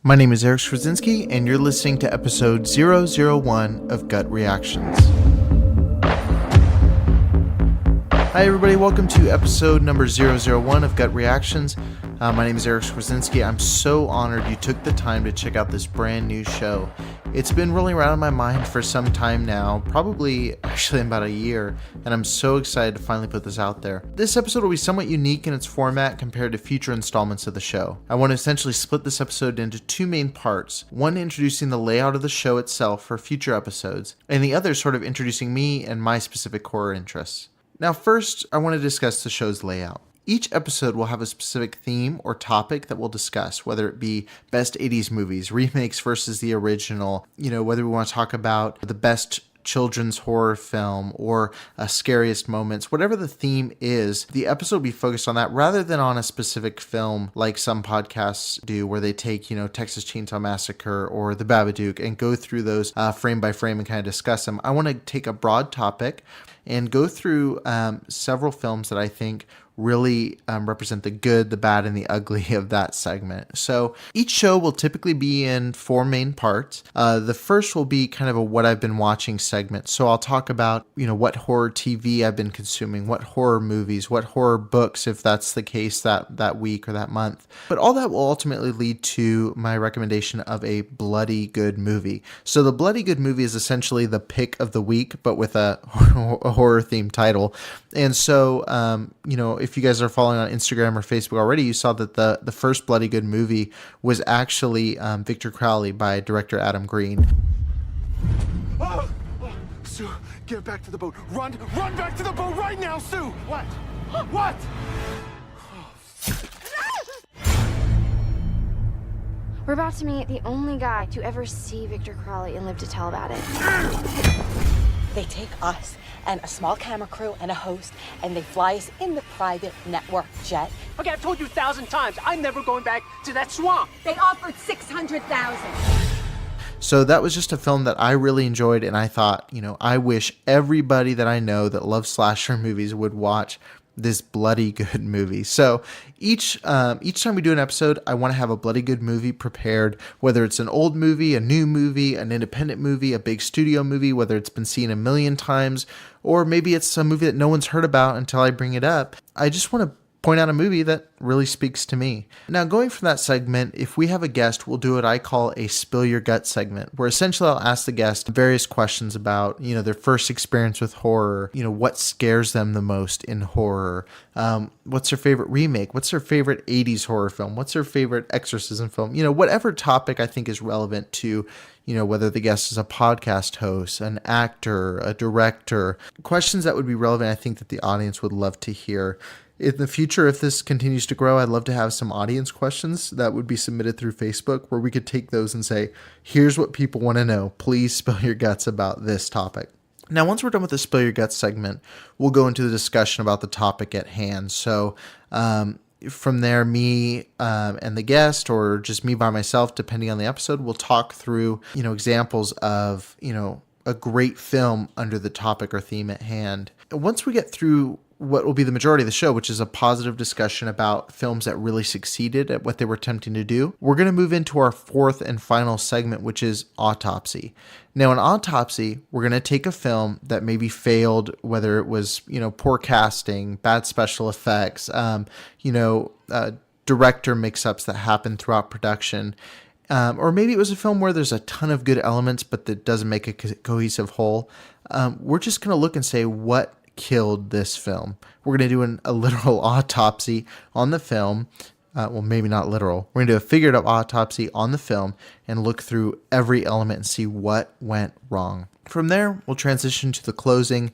My name is Eric Straczynski, and you're listening to episode 001 of Gut Reactions. Hi everybody, welcome to episode number 001 of Gut Reactions. My name is Eric Straczynski. I'm so honored you took the time to check out this brand new show. It's been rolling around in my mind for some time now, probably actually about a year, and I'm so excited to finally put this out there. This episode will be somewhat unique in its format compared to future installments of the show. I want to essentially split this episode into two main parts, one introducing the layout of the show itself for future episodes, and the other sort of introducing me and my specific horror interests. Now first, I want to discuss the show's layout. Each episode will have a specific theme or topic that we'll discuss, whether it be best 80s movies, remakes versus the original, whether we want to talk about the best children's horror film or scariest moments, whatever the theme is, the episode will be focused on that rather than on a specific film like some podcasts do where they take, Texas Chainsaw Massacre or The Babadook and go through those frame by frame and kind of discuss them. I want to take a broad topic and go through several films that I think really represent the good, the bad, and the ugly of that segment. So each show will typically be in four main parts. The first will be kind of a what I've been watching segment. So I'll talk about, what horror TV I've been consuming, what horror movies, what horror books, if that's the case that week or that month. But all that will ultimately lead to my recommendation of a bloody good movie. So the bloody good movie is essentially the pick of the week, but with a horror themed title. And so, if you guys are following on Instagram or Facebook already, you saw that the first bloody good movie was actually Victor Crowley by director Adam Green. Sue, get back to the boat. Run back to the boat right now, Sue! What? What? We're about to meet the only guy to ever see Victor Crowley and live to tell about it. They take us and a small camera crew and a host, and they fly us in the private network jet. Okay, I've told you 1,000 times, I'm never going back to that swamp. They offered $600,000. So that was just a film that I really enjoyed, and I thought, I wish everybody that I know that loves slasher movies would watch this bloody good movie. So each time we do an episode, I want to have a bloody good movie prepared, whether it's an old movie, a new movie, an independent movie, a big studio movie, whether it's been seen a million times, or maybe it's a movie that no one's heard about until I bring it up. I just want to point out a movie that really speaks to me. Now, going from that segment, if we have a guest, we'll do what I call a spill your gut segment, where essentially I'll ask the guest various questions about, their first experience with horror, what scares them the most in horror, what's their favorite remake, what's their favorite 80s horror film, what's their favorite exorcism film, whatever topic I think is relevant to, whether the guest is a podcast host, an actor, a director, questions that would be relevant, I think that the audience would love to hear. In the future, if this continues to grow, I'd love to have some audience questions that would be submitted through Facebook where we could take those and say, here's what people want to know. Please spill your guts about this topic. Now, once we're done with the Spill Your Guts segment, we'll go into the discussion about the topic at hand. So from there, me and the guest, or just me by myself, depending on the episode, we'll talk through, examples of, a great film under the topic or theme at hand. Once we get through what will be the majority of the show, which is a positive discussion about films that really succeeded at what they were attempting to do, we're going to move into our fourth and final segment, which is Autopsy. Now, in Autopsy, we're going to take a film that maybe failed, whether it was, poor casting, bad special effects, director mix-ups that happened throughout production, or maybe it was a film where there's a ton of good elements, but that doesn't make a cohesive whole. We're just going to look and say what killed this film. We're going to do a literal autopsy on the film. Well, maybe not literal. We're going to do a figurative autopsy on the film and look through every element and see what went wrong. From there, we'll transition to the closing,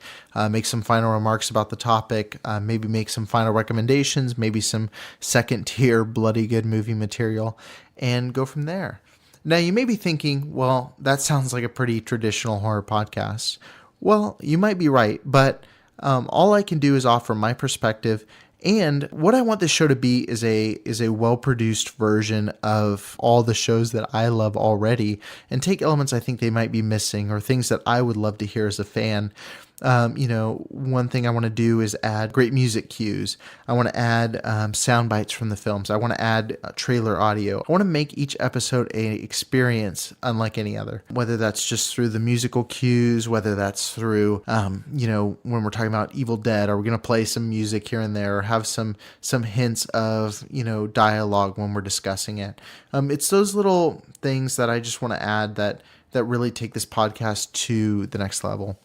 make some final remarks about the topic, maybe make some final recommendations, maybe some second tier bloody good movie material, and go from there. Now, you may be thinking, well, that sounds like a pretty traditional horror podcast. Well, you might be right, but all I can do is offer my perspective, and what I want this show to be is a well-produced version of all the shows that I love already, and take elements I think they might be missing or things that I would love to hear as a fan, One thing I want to do is add great music cues. I want to add sound bites from the films. I want to add trailer audio. I want to make each episode a experience unlike any other, whether that's just through the musical cues, whether that's through, when we're talking about Evil Dead, are we going to play some music here and there, or have some hints of, dialogue when we're discussing it. It's those little things that I just want to add that really take this podcast to the next level.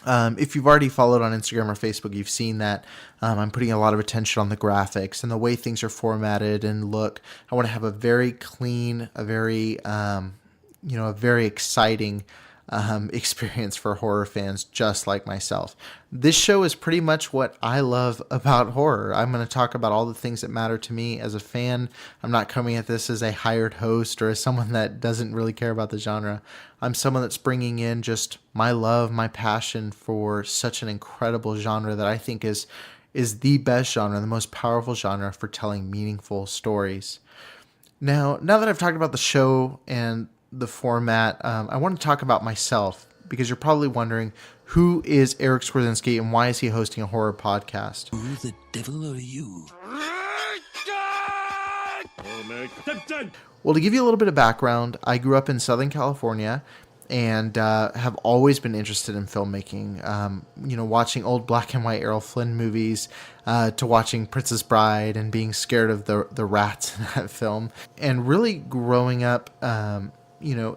If you've already followed on Instagram or Facebook, you've seen that I'm putting a lot of attention on the graphics and the way things are formatted and look. I want to have a very clean, a very exciting experience for horror fans just like myself. This show is pretty much what I love about horror. I'm going to talk about all the things that matter to me as a fan. I'm not coming at this as a hired host or as someone that doesn't really care about the genre. I'm someone that's bringing in just my love, my passion for such an incredible genre that I think is the best genre, the most powerful genre for telling meaningful stories. Now that I've talked about the show and the format, I want to talk about myself, because you're probably wondering, who is Eric Skwarczynski and why is he hosting a horror podcast? Who the devil are you? Well, to give you a little bit of background, I grew up in Southern California and have always been interested in filmmaking. Watching old black and white Errol Flynn movies, to watching Princess Bride and being scared of the rats in that film, and really growing up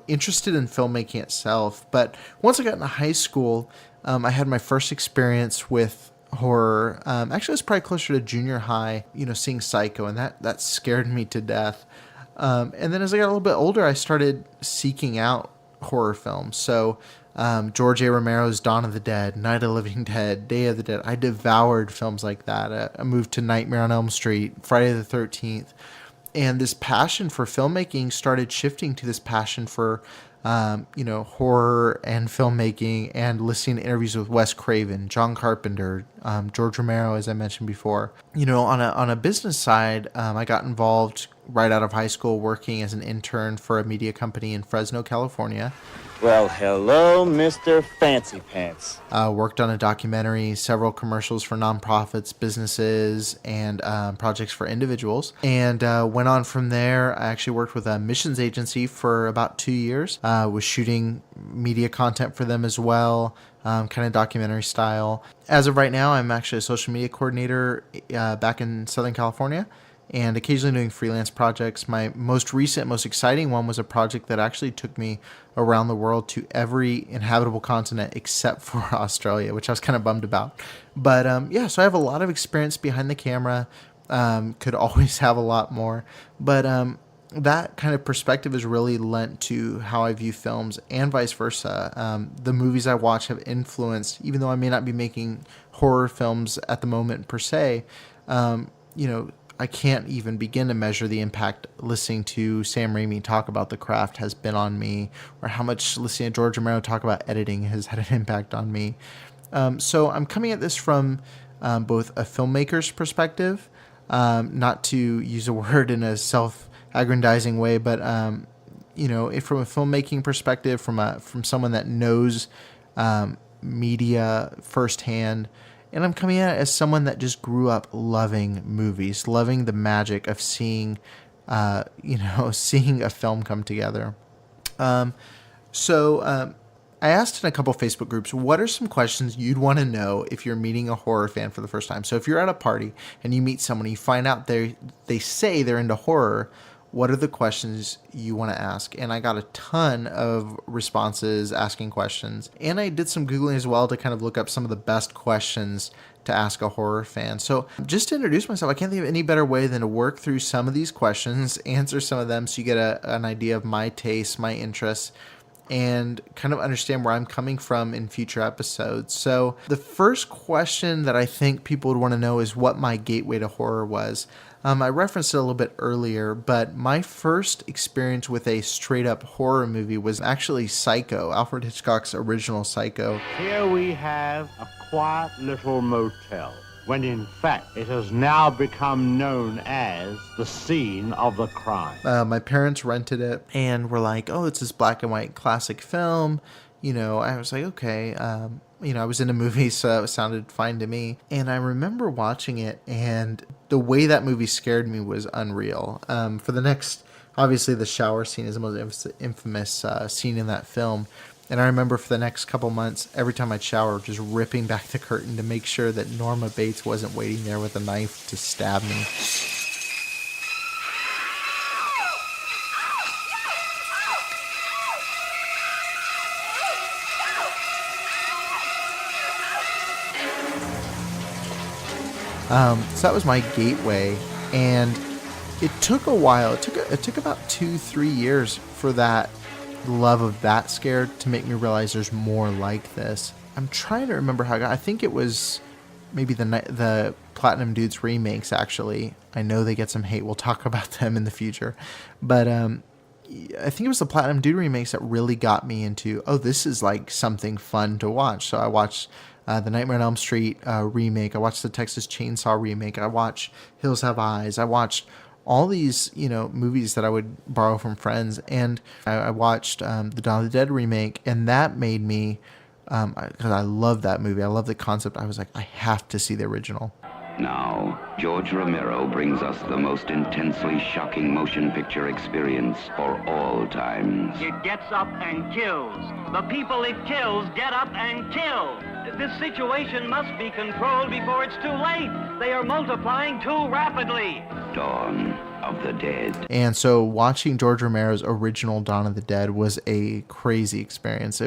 interested in filmmaking itself. But once I got into high school, I had my first experience with horror. Actually, it was probably closer to junior high, seeing Psycho, and that scared me to death. And then as I got a little bit older, I started seeking out horror films. So George A. Romero's Dawn of the Dead, Night of the Living Dead, Day of the Dead. I devoured films like that. I moved to Nightmare on Elm Street, Friday the 13th. And this passion for filmmaking started shifting to this passion for, horror and filmmaking, and listening to interviews with Wes Craven, John Carpenter, George Romero, as I mentioned before. On a business side, I got involved right out of high school working as an intern for a media company in Fresno, California. Well, hello, Mr. Fancy Pants. Worked on a documentary, several commercials for nonprofits, businesses, and projects for individuals. And went on from there. I actually worked with a missions agency for about 2 years. Was shooting media content for them as well, kind of documentary style. As of right now, I'm actually a social media coordinator back in Southern California, and occasionally doing freelance projects. My most recent, most exciting one was a project that actually took me around the world to every inhabitable continent except for Australia, which I was kind of bummed about. But so I have a lot of experience behind the camera. Could always have a lot more. But that kind of perspective is really lent to how I view films, and vice versa. The movies I watch have influenced, even though I may not be making horror films at the moment per se, I can't even begin to measure the impact listening to Sam Raimi talk about the craft has been on me, or how much listening to George Romero talk about editing has had an impact on me. So I'm coming at this from both a filmmaker's perspective, not to use a word in a self-aggrandizing way, but from a filmmaking perspective, from someone that knows media firsthand. And I'm coming at it as someone that just grew up loving movies, loving the magic of seeing a film come together. So I asked in a couple Facebook groups, what are some questions you'd want to know if you're meeting a horror fan for the first time? So if you're at a party and you meet someone, you find out they say they're into horror, what are the questions you want to ask? And I got a ton of responses asking questions. And I did some Googling as well to kind of look up some of the best questions to ask a horror fan. So just to introduce myself, I can't think of any better way than to work through some of these questions, answer some of them so you get an idea of my tastes, my interests, and kind of understand where I'm coming from in future episodes. So the first question that I think people would want to know is what my gateway to horror was. I referenced it a little bit earlier, but my first experience with a straight-up horror movie was actually Psycho, Alfred Hitchcock's original Psycho. Here we have a quiet little motel, when in fact it has now become known as the scene of the crime. My parents rented it and were like, oh, it's this black and white classic film. I was like, okay. I was into movies, so it sounded fine to me. And I remember watching it, and the way that movie scared me was unreal. For the next, obviously the shower scene is the most infamous scene in that film. And I remember for the next couple months, every time I'd shower, just ripping back the curtain to make sure that Norma Bates wasn't waiting there with a knife to stab me. So that was my gateway, and it took a while. It took about 2-3 years for that love of that scare to make me realize there's more like this. I'm trying to remember how I think it was maybe the Platinum Dudes remakes, actually. I know they get some hate. We'll talk about them in the future. But I think it was the Platinum Dude remakes that really got me into, this is like something fun to watch. So I watched the Nightmare on Elm Street remake. I watched the Texas Chainsaw remake. I watched Hills Have Eyes. I watched all these, movies that I would borrow from friends. And I watched the Dawn of the Dead remake, and that made me, because I love that movie. I love the concept. I was like, I have to see the original. Now, George Romero brings us the most intensely shocking motion picture experience for all times. It gets up and kills. The people it kills get up and kill. This situation must be controlled before it's too late. They are multiplying too rapidly. Dawn of the Dead. And so watching George Romero's original Dawn of the Dead was a crazy experience.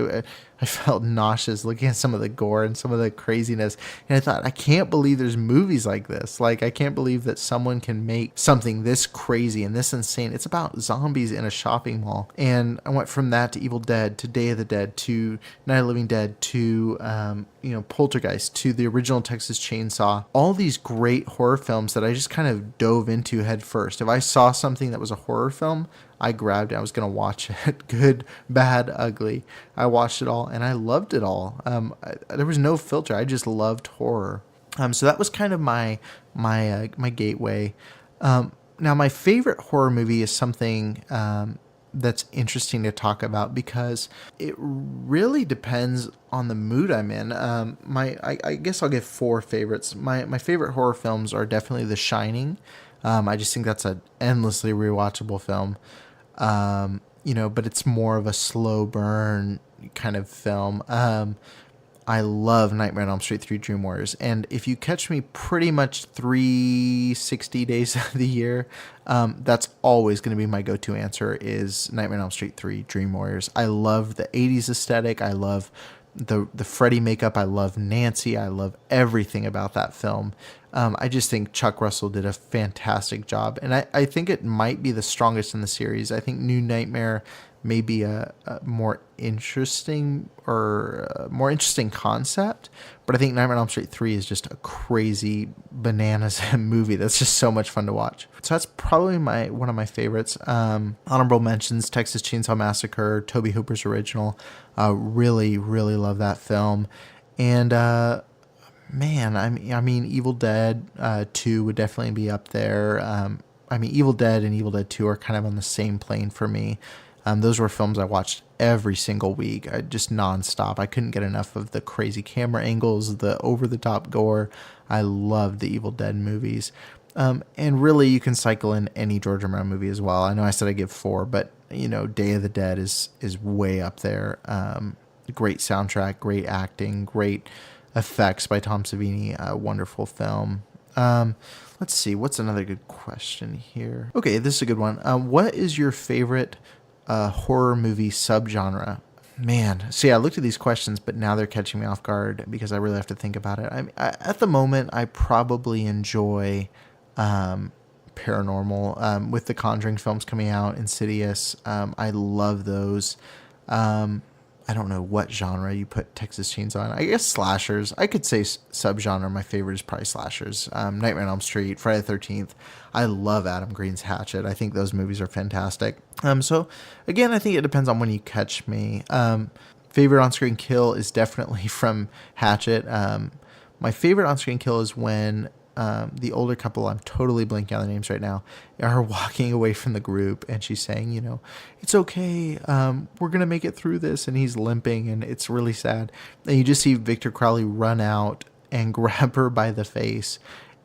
I felt nauseous looking at some of the gore and some of the craziness. And I thought, I can't believe there's movies like this. Like, I can't believe that someone can make something this crazy and this insane. It's about zombies in a shopping mall. And I went from that to Evil Dead, to Day of the Dead, to Night of the Living Dead, to, Poltergeist, to the original Texas Chainsaw. All these great horror films that I just kind of dove into head first. If I saw something that was a horror film, I grabbed it. I was going to watch it. Good, bad, ugly. I watched it all, and I loved it all. There was no filter. I just loved horror. So that was kind of my gateway. Now, my favorite horror movie is something that's interesting to talk about because it really depends on the mood I'm in. I guess I'll give 4 favorites. My favorite horror films are definitely The Shining. I just think that's an endlessly rewatchable film. But it's more of a slow burn kind of film. I love Nightmare on Elm Street 3 Dream Warriors. And if you catch me pretty much 360 days of the year, that's always going to be my go-to answer is Nightmare on Elm Street 3 Dream Warriors. I love the 80s aesthetic. I love the Freddy makeup. I love Nancy. I love everything about that film. I just think Chuck Russell did a fantastic job. And I think it might be the strongest in the series. I think New Nightmare may be a more interesting concept. But I think Nightmare on Elm Street 3 is just a crazy bananas movie that's just so much fun to watch. So that's probably one of my favorites. Honorable mentions, Texas Chainsaw Massacre, Tobe Hooper's original. Really, really love that film. And Evil Dead 2 would definitely be up there. Evil Dead and Evil Dead 2 are kind of on the same plane for me. Those were films I watched every single week, just nonstop. I couldn't get enough of the crazy camera angles, the over-the-top gore. I loved the Evil Dead movies. And really, you can cycle in any George Romero movie as well. I know I said I give 4, but, Day of the Dead is way up there. Great soundtrack, great acting, great effects by Tom Savini. A wonderful film. Let's see, what's another good question here? Okay, this is a good one. What is your favorite horror movie subgenre? Man, see, I looked at these questions, but now they're catching me off guard because I really have to think about it. At the moment, I probably enjoy paranormal. With the Conjuring films coming out, Insidious, I love those. I don't know what genre you put Texas Chainsaw in. I guess slashers. I could say subgenre. My favorite is probably slashers. Nightmare on Elm Street, Friday the 13th. I love Adam Green's Hatchet. I think those movies are fantastic. So, again, I think it depends on when you catch me. Favorite on-screen kill is definitely from Hatchet. My favorite on-screen kill is when the older couple, I'm totally blanking on the names right now, are walking away from the group, and she's saying, you know, it's okay, we're going to make it through this, and he's limping, and it's really sad. And you just see Victor Crowley run out and grab her by the face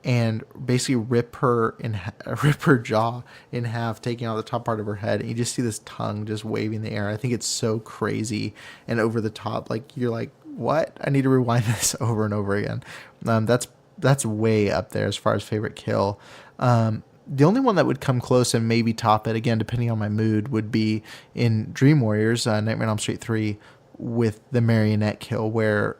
and basically rip her jaw in half, taking out the top part of her head. And you just see this tongue just waving in the air. I think it's so crazy and over the top. Like, you're like, what? I need to rewind this over and over again. That's way up there as far as favorite kill. The only one that would come close and maybe top it, again, depending on my mood, would be in Dream Warriors, Nightmare on Elm Street 3, with the marionette kill, where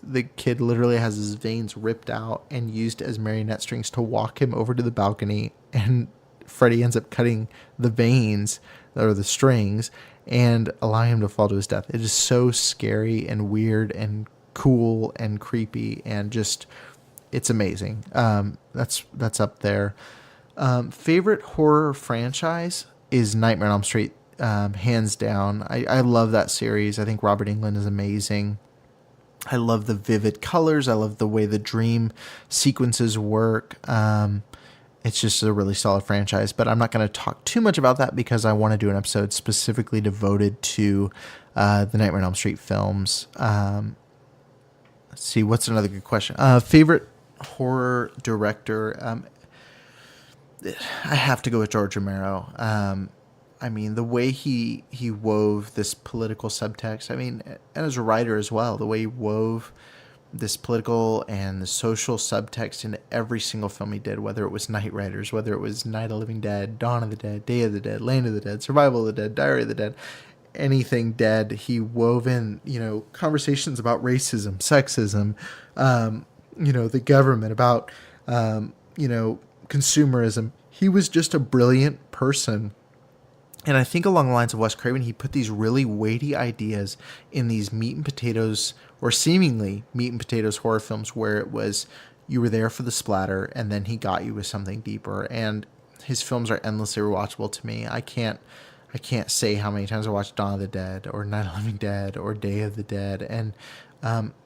the kid literally has his veins ripped out and used as marionette strings to walk him over to the balcony, and Freddy ends up cutting the veins or the strings and allowing him to fall to his death. It is so scary and weird and cool and creepy, and just, it's amazing. That's up there. Favorite horror franchise is Nightmare on Elm Street, hands down. I love that series. I think Robert Englund is amazing. I love the vivid colors. I love the way the dream sequences work. It's just a really solid franchise, but I'm not going to talk too much about that because I want to do an episode specifically devoted to the Nightmare on Elm Street films. Let's see, what's another good question? Favorite horror director? I have to go with George Romero. I mean, the way he wove this political subtext, I mean, and as a writer as well, the way he wove this political and the social subtext into every single film he did, whether it was Night Riders, whether it was Night of the Living Dead, Dawn of the Dead, Day of the Dead, Land of the Dead, Survival of the Dead, Diary of the Dead, anything dead, he wove in, you know, conversations about racism, sexism, you know, the government, about, you know, consumerism. He was just a brilliant person. And I think along the lines of Wes Craven, he put these really weighty ideas in these meat and potatoes, or seemingly meat and potatoes horror films, where it was, you were there for the splatter, and then he got you with something deeper. And his films are endlessly rewatchable to me. I can't say how many times I watched Dawn of the Dead, or Night of the Living Dead, or Day of the Dead, and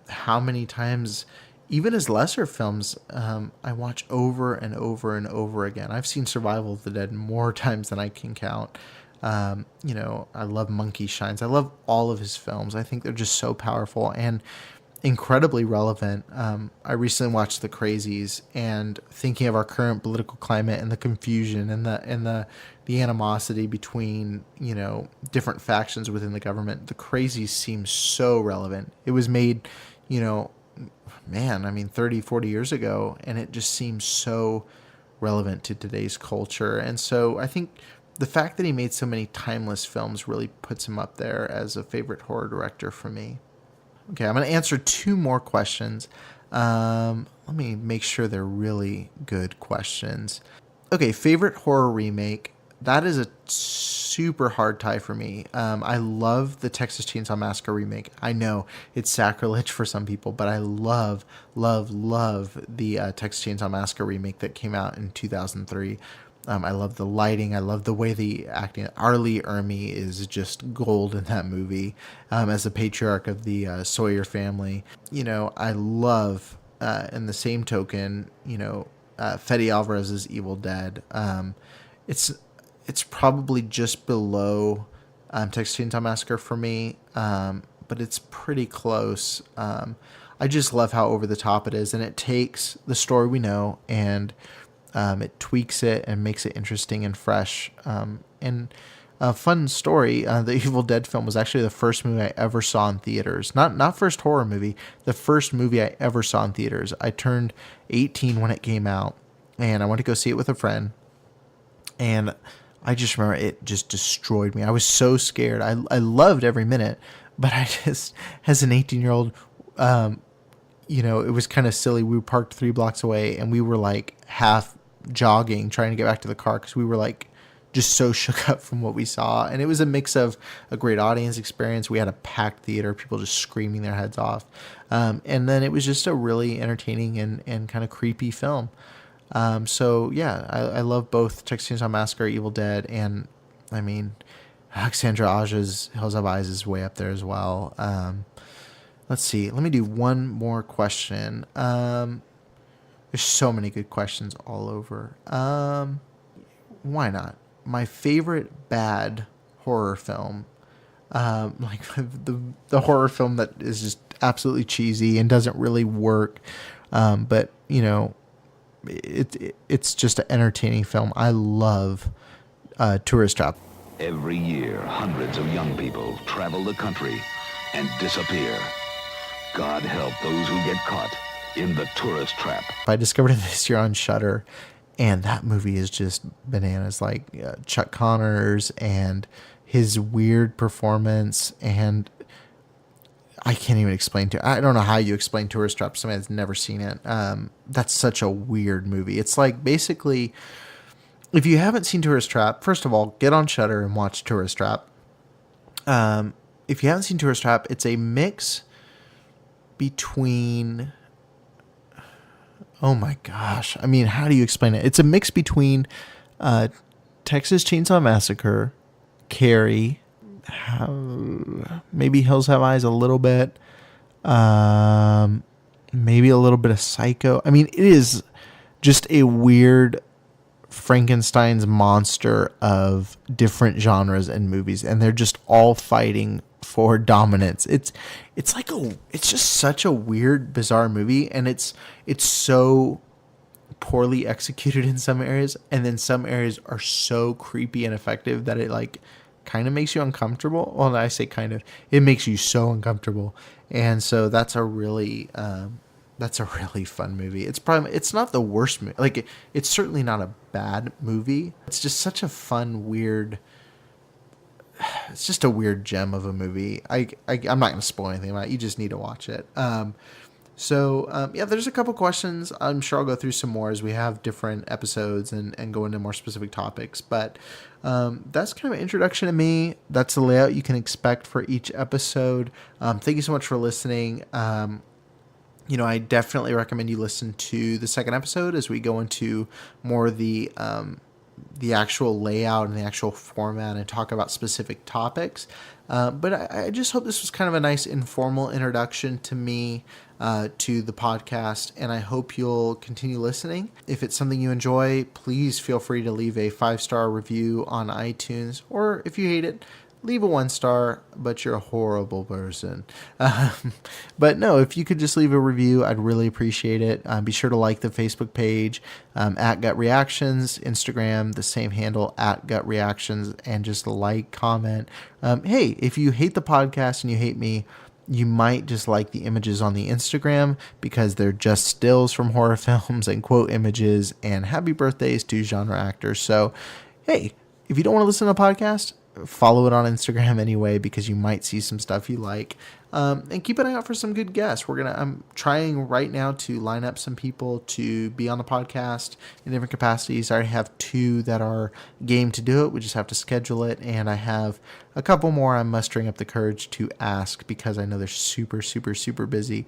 how many times, even his lesser films, I watch over and over and over again. I've seen Survival of the Dead more times than I can count. You know, I love Monkey Shines. I love all of his films. I think they're just so powerful and incredibly relevant. I recently watched The Crazies, and thinking of our current political climate and the confusion and the animosity between, you know, different factions within the government, The Crazies seems so relevant. It was made, you know, man, I mean, 30, 40 years ago, and it just seems so relevant to today's culture. And so I think the fact that he made so many timeless films really puts him up there as a favorite horror director for me. Okay, I'm going to answer two more questions. Let me make sure they're really good questions. Okay, favorite horror remake. That is a super hard tie for me. I love the Texas Chainsaw Massacre remake. I know it's sacrilege for some people, but I love the Texas Chainsaw Massacre remake that came out in 2003. I love the lighting. I love the way the acting. Arlie Ermy is just gold in that movie as the patriarch of the Sawyer family. You know, I love, in the same token, you know, Fede Alvarez's Evil Dead. It's probably just below Texas Chainsaw Massacre for me, but it's pretty close. I just love how over the top it is, and it takes the story we know and it tweaks it and makes it interesting and fresh. And a fun story, the Evil Dead film was actually the first movie I ever saw in theaters. Not first horror movie, the first movie I ever saw in theaters. I turned 18 when it came out, and I went to go see it with a friend. And I just remember it just destroyed me. I was so scared. I loved every minute, but I just, as an 18-year-old, you know, it was kind of silly. We were parked 3 blocks away, and we were like half jogging, trying to get back to the car because we were like just so shook up from what we saw. And it was a mix of a great audience experience. We had a packed theater, people just screaming their heads off. And then it was just a really entertaining and kind of creepy film. So yeah, I love both Texas Chainsaw Massacre, Evil Dead, and I mean, Alexandra Aja's Hills Have Eyes is way up there as well. Let's see. Let me do one more question. There's so many good questions all over. Why not? My favorite bad horror film, like the horror film that is just absolutely cheesy and doesn't really work, but you know, it's just an entertaining film. I love Tourist Trap. Every year, hundreds of young people travel the country and disappear. God help those who get caught in the tourist trap. I discovered it this year on Shudder, and that movie is just bananas. Like Chuck Connors and his weird performance, and I can't even explain I don't know how you explain Tourist Trap to somebody that's never seen it. That's such a weird movie. It's like basically, if you haven't seen Tourist Trap, first of all, get on Shudder and watch Tourist Trap. If you haven't seen Tourist Trap, it's a mix between, oh my gosh, I mean, how do you explain it? It's a mix between Texas Chainsaw Massacre, Carrie, maybe Hills Have Eyes a little bit, maybe a little bit of Psycho. I mean, it is just a weird Frankenstein's monster of different genres and movies, and they're just all fighting for dominance. It's just such a weird, bizarre movie, and it's so poorly executed in some areas, and then some areas are so creepy and effective that it like kind of makes you uncomfortable. Well, I say kind of, it makes you so uncomfortable, and so that's a really fun movie. It's not the worst movie. Like it's certainly not a bad movie. It's just such a fun, weird. It's just a weird gem of a movie. I'm not going to spoil anything about it. You just need to watch it. Yeah, there's a couple questions. I'm sure I'll go through some more as we have different episodes and go into more specific topics. But that's kind of an introduction to me. That's the layout you can expect for each episode. Thank you so much for listening. I definitely recommend you listen to the second episode as we go into more of the actual layout and the actual format and talk about specific topics. But I just hope this was kind of a nice informal introduction to me, to the podcast, and I hope you'll continue listening. If it's something you enjoy, please feel free to leave a 5-star review on iTunes, or if you hate it, leave a 1-star, but you're a horrible person. But no, if you could just leave a review, I'd really appreciate it. Be sure to like the Facebook page, at Gut Reactions, Instagram, the same handle, at Gut Reactions, and just like, comment. Hey, if you hate the podcast and you hate me, you might just like the images on the Instagram because they're just stills from horror films and quote images and happy birthdays to genre actors. So, hey, if you don't want to listen to a podcast, follow it on Instagram anyway, because you might see some stuff you like. And keep an eye out for some good guests. I'm trying right now to line up some people to be on the podcast in different capacities. I already have 2 that are game to do it. We just have to schedule it. And I have a couple more I'm mustering up the courage to ask because I know they're super, super, super busy.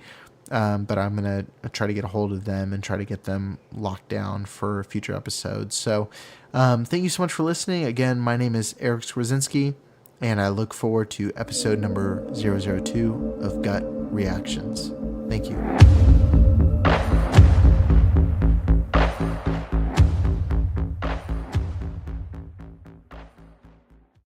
But I'm going to try to get a hold of them and try to get them locked down for future episodes. So thank you so much for listening. Again, my name is Eric Skwarczynski, and I look forward to episode number 002 of Gut Reactions. Thank you.